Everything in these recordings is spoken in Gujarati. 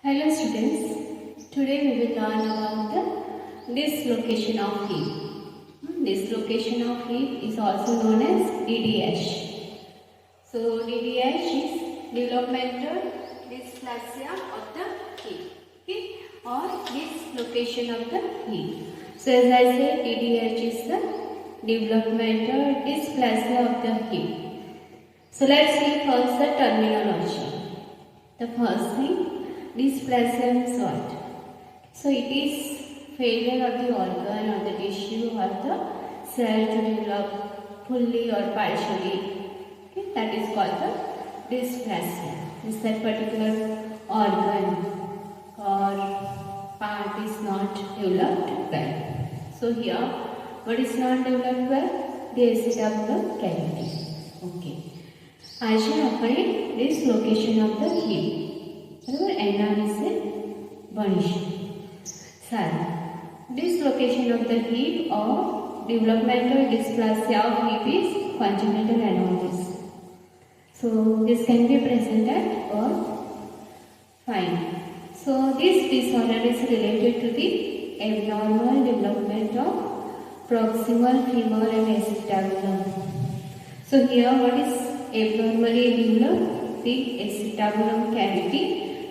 Hello students, today we will learn about the dislocation of hip. Dislocation of hip is also known as DDH. So DDH is developmental dysplasia of the hip, okay? Or dislocation of the hip. So as I said, DDH is the developmental dysplasia of the hip. So let's see first the terminology. The first thing, dysplasia is what? So it is failure of the organ or the tissue or the cell to develop fully or partially. Okay, that is called the dysplasia. Is that particular organ or part is not developed well. So here, what is not developed well? The acetabulum cavity. Okay. આજે આપણે ડિસલોકેશન ઓફ ધ હિપ બરાબર એના વિશે ભણીશું. સારું, dislocation of the hip or developmental dysplasia of hip is congenital anomalies. So this can be presented or fine. So this disorder is related to the abnormal development of proximal femur and acetabulum. So here what is abnormally developed? The acetabulum cavity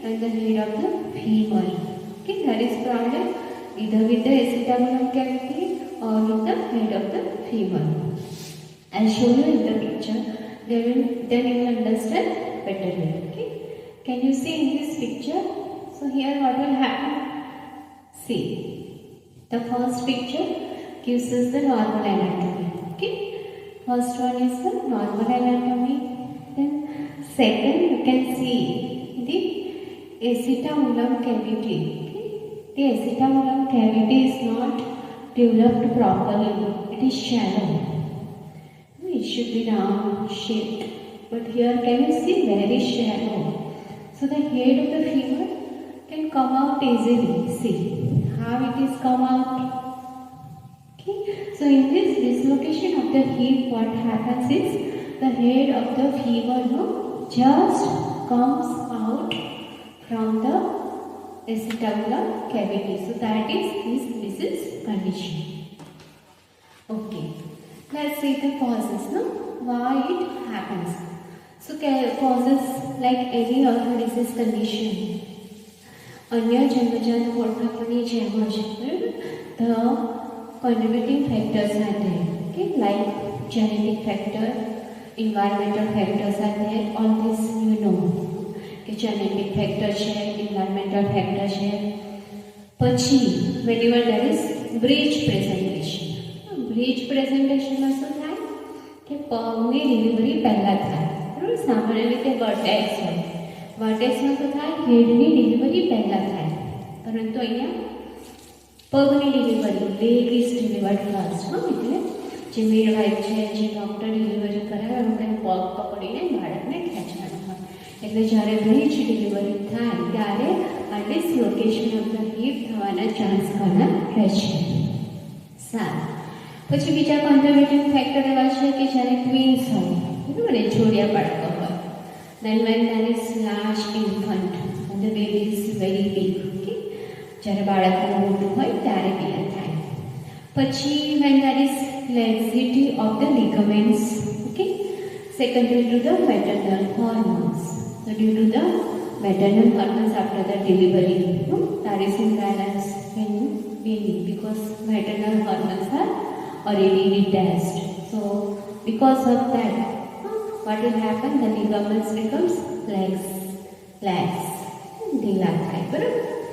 and the head of the femur. Okay, that is problem either with the acetabulum cavity or with the head of the femur. I'll show you in the picture. Then you will understand better. Okay, can you see in this picture? So here what will happen? See, the first picture gives us the normal anatomy. Okay. First one is the normal anatomy. Then second, you can see the acetabulum cavity. Okay? The acetabulum cavity is not developed properly. It is shallow. It should be round shaped. But here can you see very shallow. So the head of the femur can come out easily. See how it is come out. Okay. So in this dislocation of the hip, what happens is the head of the femur just comes out from the acetabular cavity. So that is this is condition. Okay. Let's see the causes. Why it happens. So causes like any other disease condition. अन्य जन्मजात पोटकापणी जेव्हा the contributing factors are there, okay, like genetic factor, environmental factors are there. All this you know. Okay, genetic factor share, environmental factor share. Pachi, whenever there is breech presentation. Breech presentation માં શું થાય કે પગની ડિલિવરી પહેલા થાય. બરાબર, સામાન્ય રીતે વર્ટેક્સ હોય. વર્ટેક્સમાં શું થાય? હેડની ડિલિવરી પહેલા થાય. પરંતુ અહીંયા પગની delivery, leg is delivered first. એટલે જે મિડવાઇફ છે, જે ડૉક્ટર ડિલિવરી કરાવે એમને પગ પકડીને બાળકને ખેંચવાનું હોય. એટલે જ્યારે બ્રીચ ડિલિવરી થાય ત્યારે આ ડિસલોકેશન ઓફ ધ હિપ થવાના ચાન્સ ઘણા રહે છે. સારું, પછી બીજા કોન્ટ્રીબ્યુટિંગ ફેક્ટર એવા છે કે જ્યારે ટ્વિન્સ હોય, બરાબર ને, જોડિયા બાળકો હોય. Then when there is large infant and the baby is very big, okay? જ્યારે બાળક મોટું હોય ત્યારે બી આ થાય. પછી when there is laxity of the ligaments, okay? Secondary to the maternal hormones. So due to the maternal hormones after the delivery, there is imbalance in baby because maternal hormones are already detached. So because of that, what will happen? The ligaments becomes lax, ઢીલા થાય. બરાબર,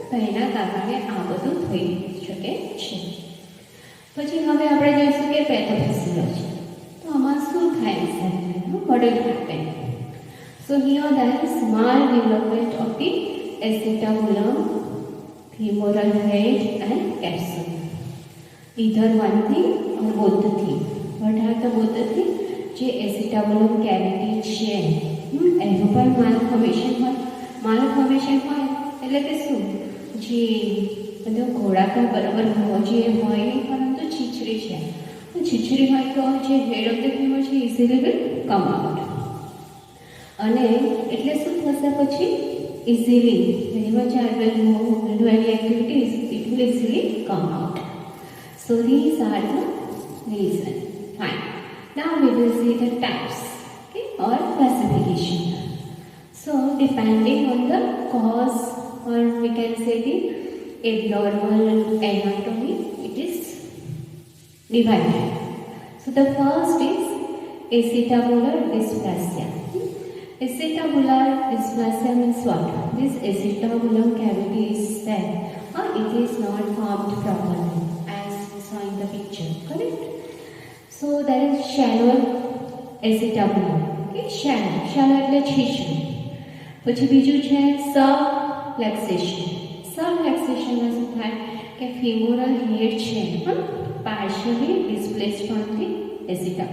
તો એના કારણે આ બધું થઈ શકે છે. પછી હવે આપણે જોઈશું કે પેથોફિઝિયોલોજી. તો આમાં શું થાય છે? What will happen? So here there is small development of the acetabulum, femoral head and capsule. Either one thing or both the thing. What are the both the thing? જે એસિટાબુલમ કેવિટી છે એનું પણ માલફોર્મેશન હોય. માલફોર્મેશન હોય એટલે કે શું, જે બધો ઘોળાકાર બરાબર હોવો જોઈએ હોય નહીં, પરંતુ છીછરી છે. તો છીછરી હોય તો જે હેડ ઓફ ધ ફીમર છે ઇઝીલી વિલ કમ આઉટ. અને એટલે શું થશે? પછી easily, whenever child will move, will do any activities, it will easily come out. So these are the reason. Fine. Now we will see the types, okay, or classification. So depending on the cause, or we can say the abnormal anatomy, it is divided. So the first is acetabular dysplasia. Acetabular dysplasia means what? This acetabulum cavity is there, or it is not formed properly, as we saw in the picture, correct? So there is shallow acetabulum, okay, shallow એટલે છીછરું. પછી બીજું છે subluxation. Subluxationમાં શું થાય કે ફિમોરલ હેડ છે, પાર્શિયલી ડિસ્પ્લેસ પણ થઈ એસિટા,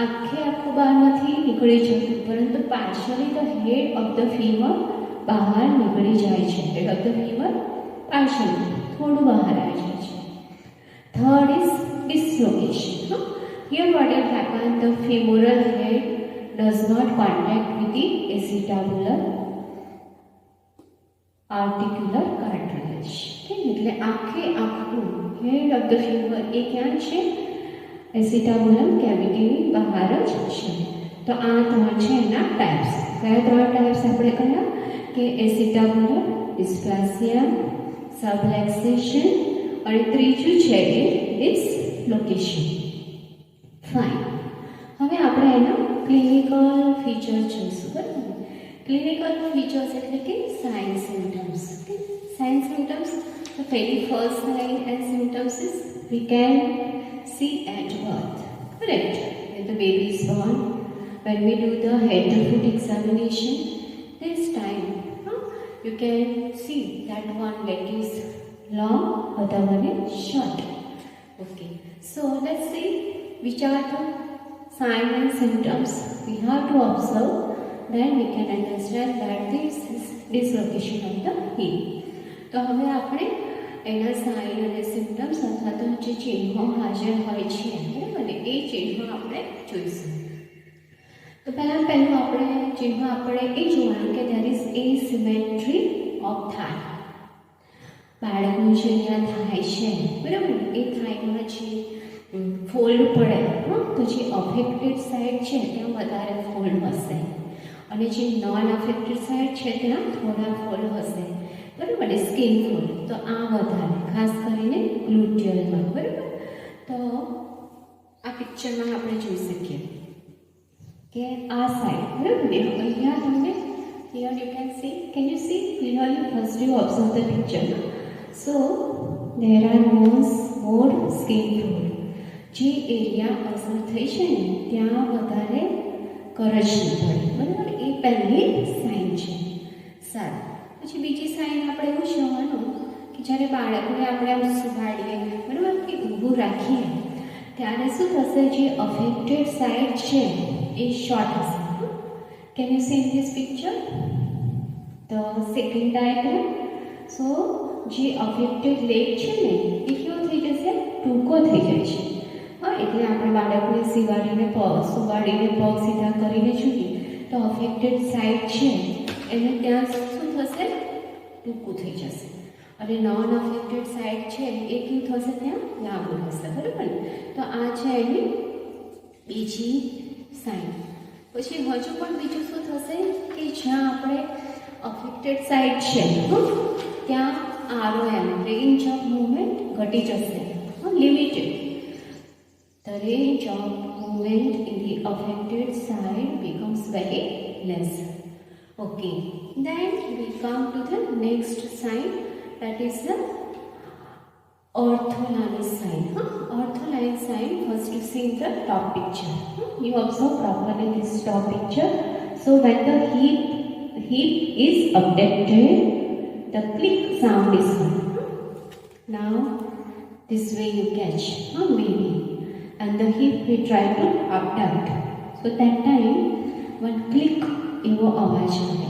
આખું બહાર નથી નીકળી જતું, પરંતુ partially the head of the femur બહાર નીકળી જાય છે. Head of the femur partially થોડું બહાર આવી જાય છે. Third is dislocation. Here what will happen, the femoral head does not contact with the acetabular articular cartilage. Okay, એટલે આખું head of the femur એ ક્યાં છે? એસિટાબુલમ કેવિટીની બહાર જ છે. તો આ ત્રણ છે એના ટાઈપ્સ. કયા ત્રણ ટાઈપ્સ આપણે કહ્યા કે એસિટાબુલર ડિસ્પ્લાસિયા, સબલેક્સેશન, અને ત્રીજું છે એ ડિસ્લોકેશન. ફાઇન. હવે આપણે એના ક્લિનિકલ ફીચર જોઈશું, બરાબર? ક્લિનિકલ ફીચર્સ એટલે કે sign symptoms. Okay, sign symptoms, the very first sign and symptoms is we can see at birth, correct? When the baby is born, when we do the head to foot examination, this time you can see that one leg is long, other one is short. Okay, so let's see which are the signs and symptoms we have to observe, then we can understand that this is dislocation of the hip. તો હવે આપણે એના સાઇન અને સિમ્ટમ્સ અથવા તો જે ચિહ્નો હાજર હોય છે, બરાબર, એ ચિહ્નો આપણે જોઈશું. તો પહેલું આપણે ચિહ્ન આપણે એ જોવાનું કે there is asymmetry of thigh. બાળકનું જે અહીંયા થાય છે, બરાબર, એ થાઈમાં જે ફોલ્ડ પડે, તો જે અફેક્ટેડ સાઈડ છે ત્યાં વધારે ફોલ્ડ હશે, અને જે નોન અફેક્ટેડ સાઈડ છે ત્યાં થોડા ફોલ્ડ હશે, બરાબર, સ્કિન ફોલ્ડ. તો આ વધારે ખાસ કરીને ગ્લુટિયલમાં, બરાબર. તો આ પિક્ચરમાં આપણે જોઈ શકીએ કે આ સાઈડ, બરાબર ને, અહીંયા તમને here you can you see clearly? First you observe the picture. So there are more skin fold. જે એરિયા અસર થઈ છે ને ત્યાં વધારે કરચલી પડે, બરાબર, એ પહેલી સાઇન છે. સારું. પછી બીજી સાઇન આપણે એવું જોવાનું કે જ્યારે બાળકને આપણે આમ સુવાડીએ, બરાબર, કે ઊભું રાખીએ, ત્યારે શું થશે, જે અફેક્ટેડ સાઇડ છે એ શોર્ટ હશે. Can you see in this picture the second diagram? So જે અફેક્ટેડ લેગ છે ને એ કેવો થઈ જશે, ટૂંકો થઈ જાય છે. એટલે આપણે બાળકને સુવાડીને પગ સીધા કરીને જોઈએ તો અફેક્ટેડ સાઈડ છે એને ત્યાં શું થશે, ટૂંકું થઈ જશે, અને નોન અફેક્ટેડ સાઈડ છે એ કેવું થશે, ત્યાં લાંબુ હશે, બરાબર. તો આ છે એની બીજી સાઈન. પછી હજુ પણ બીજું શું થશે કે જ્યાં આપણે અફેક્ટેડ સાઈડ છે ત્યાં ROM, રેન્જ ઓફ મૂવમેન્ટ, ઘટી જશે, limited. The range of movement in the affected side becomes very less. Okay, then we come to the next sign, that is the ortholine sign. Ortholine sign, first you see the top picture. You observe properly this top picture. So when the hip is abducted, the click sound is heard. Now this way you catch, maybe. And the hip we try to abduct. So that time one click એવો અવાજ આવે.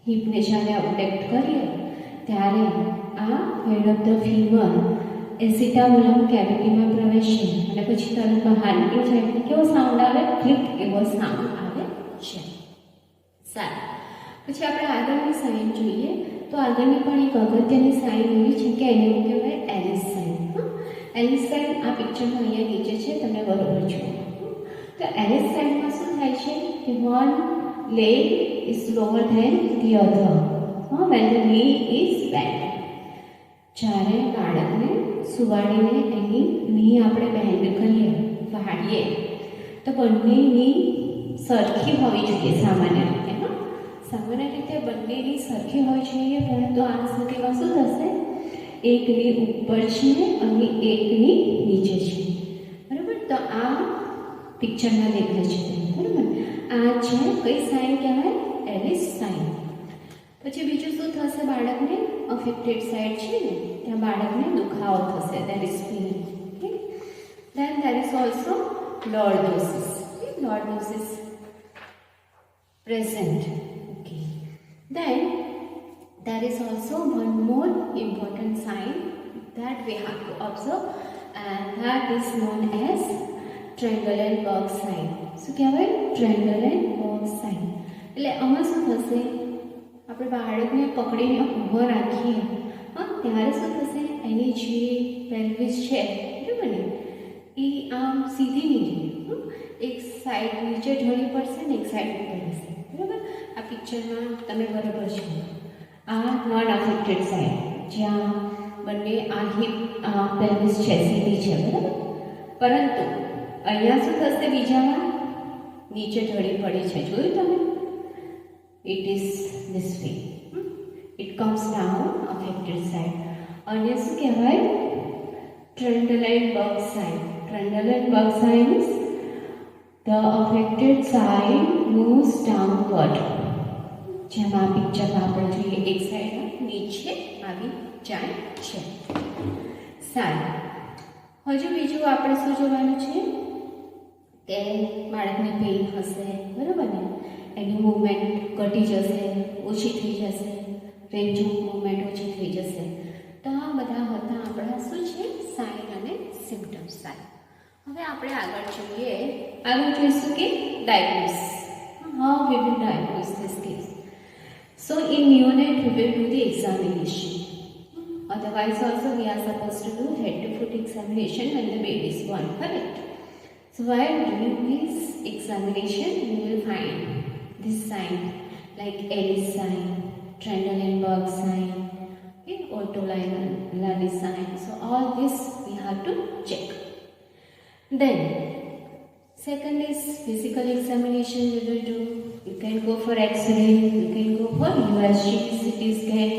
હિપને જ્યારે અબડક્ટ કરીએ ત્યારે આ હેડ ઓફ ધ ફીમર એસિટાબુલમ કેવિટીમાં પ્રવેશે અને પછી તરત બહાર નીકળી જાય એટલે કેવો સાઉન્ડ આવે, ક્લિક એવો સાઉન્ડ આવે છે. સારું. પછી આપણે આગળની સાઇન જોઈએ તો આગળની પણ એક અગત્યની સાઇન એવી છે કે એને કહેવાય એલિસ સાઇન. એલિસ સાઇન આ પિક્ચરમાં અહીંયા નીચે છે, તમને બરોબર જુઓ. તો એલિસ સાઇનમાં શું થાય છે કે one leg is lower than the other when the knee is bend. જ્યારે બાળકને સુવાડીને એની ની આપણે બેન્ડ કરીએ, વાળીએ, તો બંનેની સરખી હોવી જોઈએ સામાન્ય રીતે. સામાન્ય રીતે બંનેની સરખી હોવી જોઈએ, પરંતુ આ સ્થિતિમાં શું થશે, એકની ઉપર છે અને એકની નીચે છે. બરાબર, તો આ પિક્ચરમાં દેખાય છે. બરાબર, આ છે કઈ સાઇન કહેવાય, એલિસ સાઇન. પછી બીજું શું થશે, બાળકને અફેક્ટેડ સાઇડ છે ને ત્યાં બાળકને દુખાવો થશે, there is pain. Then there is also lordosis. Lordosis present. Okay. Then there is also one more important sign that we have to observe, and that is known as Trendelenburg sign. શું કહેવાય, Trendelenburg sign. એટલે આમાં શું થશે, આપણે બાળકને પકડીને ઊભો રાખીએ ત્યારે શું થશે, એની જે પેલ્વિસ છે બરાબર ને એ આમ સીધી નહીં, એક સાઈડ નીચે ઢળી પડશે ને એક સાઈડ ઉપર હશે. બરાબર, આ પિક્ચરમાં તમે બરાબર છો. આ નોન અફેક્ટેડ સાઈડ જ્યાં બંને આ હિપ પેલ્વિસ છે સીધી છે. બરાબર, પરંતુ અહીંયા શું થશે, બીજામાં નીચે ઢળી પડી છે, જોયું તમે. It is this way, it comes down affected side. અને શું કહેવાય, Trendelenburg sign. Trendelenburg sign is the affected side moves downward. જેમાં પિક્ચરમાં આપણે જોઈએ એક સાઈડ નીચે આવી જાય છે. સારું, હજુ બીજું આપણે શું જોવાનું છે કે બાળકને પેઇન હશે, બરાબર ને, એની મૂવમેન્ટ ઘટી જશે, ઓછી થઈ જશે, રેન્જ ઓફ મૂવમેન્ટ ઓછી થઈ જશે. તો આ બધા હતા આપણા શું છે, સાઇન અને સિમ્પટમ્સ. સાઇન. હવે આપણે આગળ જોઈશું કે diagnosis. How we will diagnose this case. So in neonate we will do the examination. Otherwise also we are supposed to do head to foot examination when the baby is born, correct? So while doing this examination we will find this sign like Ellis sign, Trendelenburg sign, Otto-Lally sign. So all this we have to check. Then second is physical examination we will do. You can go for X-ray, you can go for USG, CT scan,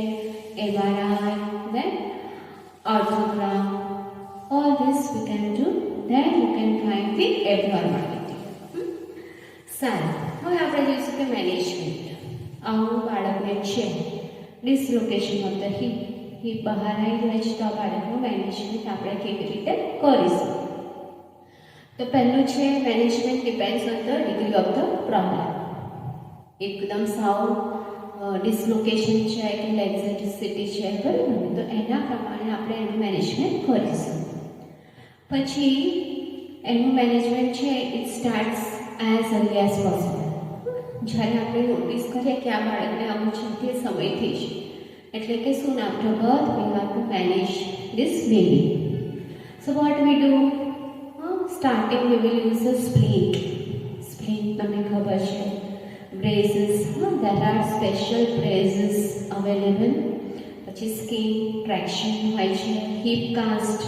MRI, then arthrogram. All this we can do. Then you can find the abnormality. સારું, હવે આપણે જોઈશું કે મેનેજમેન્ટ. આવું બાળકને છે ડિસલોકેશન ઓફ ધ હિપ બહાર આવી જાય છે, તો આ બાળકનું મેનેજમેન્ટ આપણે કેવી રીતે કરીશું. તો પહેલું છે management depends on the degree of the problem. એકદમ સાવ ડિસલોકેશન છે કે લેક્ઝેટિસિટી છે, બરાબર ને, તો એના પ્રમાણે આપણે એનું મેનેજમેન્ટ કરીશું. પછી એનું મેનેજમેન્ટ છે it starts as early as possible. જ્યારે આપણે નોટિસ કરીએ કે આ બાળકને આવું છે તે સમયથી જ, એટલે કે soon after birth we have to manage this baby. So what we do? Starting we will use a splint. Splint તમને ખબર છે, braces. There are special braces available. પછી સ્કિન ટ્રેક્શન હોય છે, હિપ કાસ્ટ.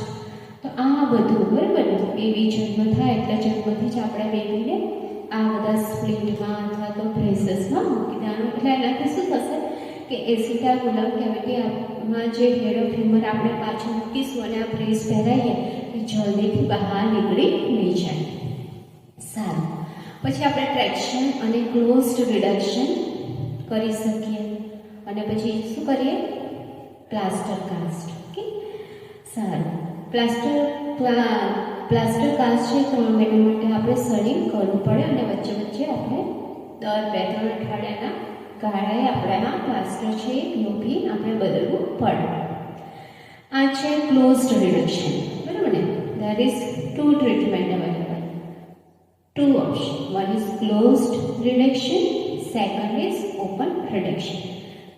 તો આ બધું બરાબર ને, બેબી જન્મ થાય એટલે જન્મથી જ આપણે બેબીને આ બધા સ્પ્લિન્ટમાં અથવા તો બ્રેસીસમાં મૂકી દેવાનું. એટલે એનાથી શું થશે કે એસિટાબુલમ કેવિટીમાં જે હેડ ઓફ હ્યુમર આપણે પાછું મૂકીશું અને આ બ્રેસ પહેરાવીએ એ જલ્દીથી બહાર નીકળી નહીં જાય. સારું, પછી આપણે ટ્રેક્શન અને ક્લોઝડ રિડક્શન કરી શકીએ. અને પછી શું કરીએ, પ્લાસ્ટર કાસ્ટ. ઓકે, સારું. પ્લાસ્ટર કાસ્ટ છે 3 મહિના માટે આપણે સડિંગ કરવું પડે અને વચ્ચે વચ્ચે આપણે દર 2-3 અઠવાડિયાના ગાળાએ આપણે આ પ્લાસ્ટર છે યોપી આપણે બદલવું પડે. આ છે ક્લોઝડ રિડક્શન, બરાબર ને. There is 2 treatment available, 2 option. One is closed reduction, second is open reduction.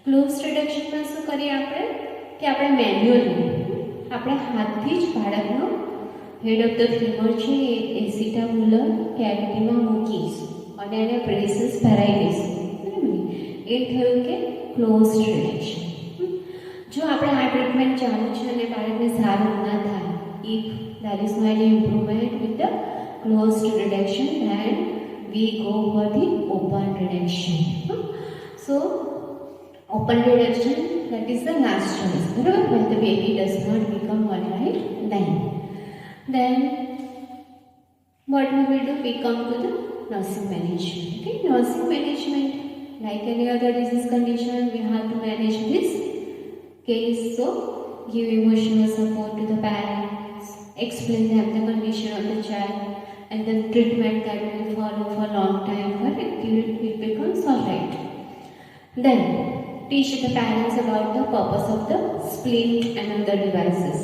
Close રિડક્શનમાં શું કરીએ આપણે કે આપણે મેન્યુઅલી આપણે હાથથી જ બાળકનો હેડ ઓફ ધ ફીમર છે એ એસિટાબુલર કેવિટીમાં મૂકીશું અને એને બ્રેસીસ ભરાઈ દઈશું. બરાબર, એ થયું કે ક્લોઝ રિડક્શન. જો આપણે આ ટ્રીટમેન્ટ ચાલુ છે અને બાળકને સારું ના થાય, if there is no any improvement with the closed reduction, then we go for the open reduction. So open reduction, that is the last choice, barabar, when the baby does not become 1/9. Then what we will do, we come to the nursing management. Okay, nursing management, like any other disease condition, we have to manage this case. So give emotional support to the parents, explain them the condition of the child and the treatment that will follow for a long time, but it becomes alright. Then teach the parents about the purpose of the splint and other devices.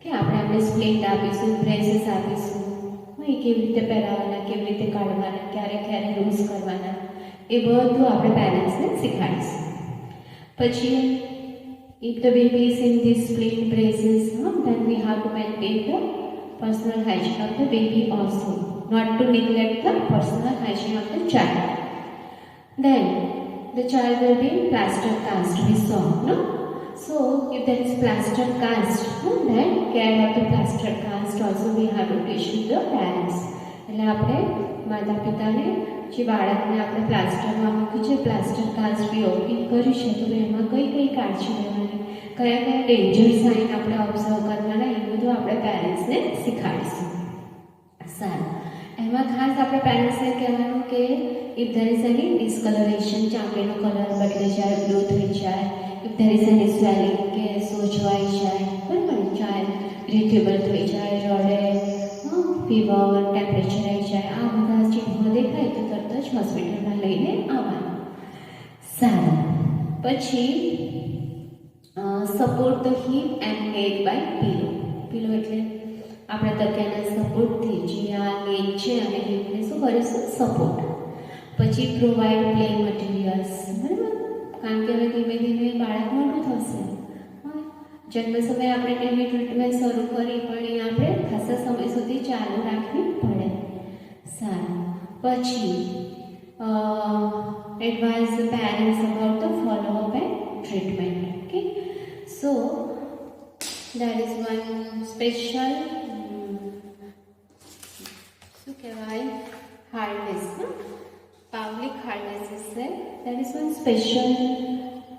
કે આપણે આપણે સ્પ્લિન્ટ આપીશું, બ્રેસીસ આપીશું, એ કેવી રીતે પહેરાવવાના, કેવી રીતે કાઢવાના, ક્યારે ક્યારે યુઝ કરવાના, એ બધું આપણે પેરેન્ટ્સને શીખવાડીશું. પછી if the baby is in this splint braces, then we have to maintain the personal hygiene of the baby also, not to neglect the personal hygiene of the child. Then the child will be plaster cast, we saw, no? So if there is plaster cast, then care of the plaster cast also we have to teach to the parents. એટલે આપણે માતા પિતાને જે બાળકને આપણે પ્લાસ્ટરમાં મૂક્યું છે, પ્લાસ્ટર કાસ્ટ બી ઓપન કર્યું છે, તો એમાં કઈ કઈ કાળજી લેવાની, કયા કયા ડેન્જર સાઇન આપણે ઓબ્ઝર્વ કરવાના, એ બધું આપણે પેરેન્ટ્સને શીખવાડીશું. સારું, એમાં ખાસ આપણે પેરેન્ટ્સને કહેવાનું કે if there is any discoloration, ચામડીનો કલર બદલી જાય, બ્લુ થઈ જાય, if there is any swelling કે સોજવાઈ જાય, બરાબર, ચાઇલ્ડ ઇરિટેબલ થઈ જાય, રડે, ફીવર, ટેમ્પરેચર આવી જાય, આ બધા ચિહ્નો દેખાય તો તરત જ હોસ્પિટલમાં લઈને આવવાનું. સારું, પછી support the hip and neck by pillow. Pillow એટલે આપણે તકિયાના સપોર્ટથી જે આ નેક છે અને હિપને શું કરીશું, સપોર્ટ. પછી પ્રોવાઈડ પ્લે મટીરિયલ્સ, બરાબર, કારણ કે હવે ધીમે ધીમે બાળક મોટું થશે, જન્મ સમયે આપણે એની ટ્રીટમેન્ટ શરૂ કરી પણ એ આપણે ખાસા સમય સુધી ચાલુ રાખવી પડે. સારું, પછી advise the parents about the follow-up and treatment. Okay, so that is one special શું કહેવાય, harness, Pavlik harness is there. There is one special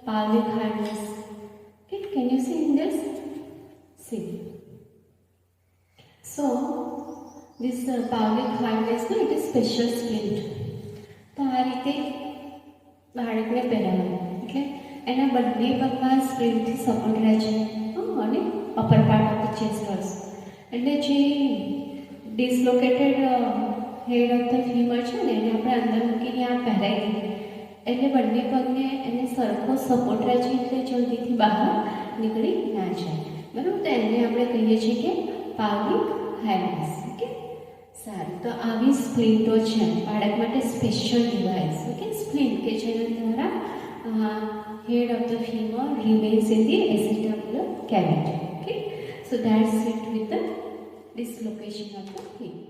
Pavlik harness. Okay, can you see in this? See. So this Pavlik harness, no, it is special splint. તો આ રીતે બાળકને પહેરાવવાનું, એટલે એના બંને પગમાં સ્પ્લિન્ટથી સપોર્ટ રહે છે અને upper part of the chest also. એટલે જે ડિસલોકેટેડ હેડ ઓફ ધ ફીમર છે ને એને આપણે અંદર મૂકીને આ પહેરાવી દઈએ, એટલે બંને પગને એને સરખો સપોર્ટ રહે છે, એટલે જલ્દીથી બહાર નીકળી ના જાય, બરાબર. તો એને આપણે કહીએ છીએ કે પાવલિક હાર્નેસ. ઓકે, સારું, તો આવી સ્પ્લિન્ટો છે બાળક માટે સ્પેશિયલ ડિવાઇસ. ઓકે, સ્પ્લિન્ટ કે જેના દ્વારા head of the femur remains in the acetabular cavity. Okay, so that's it with the dislocation of the hip.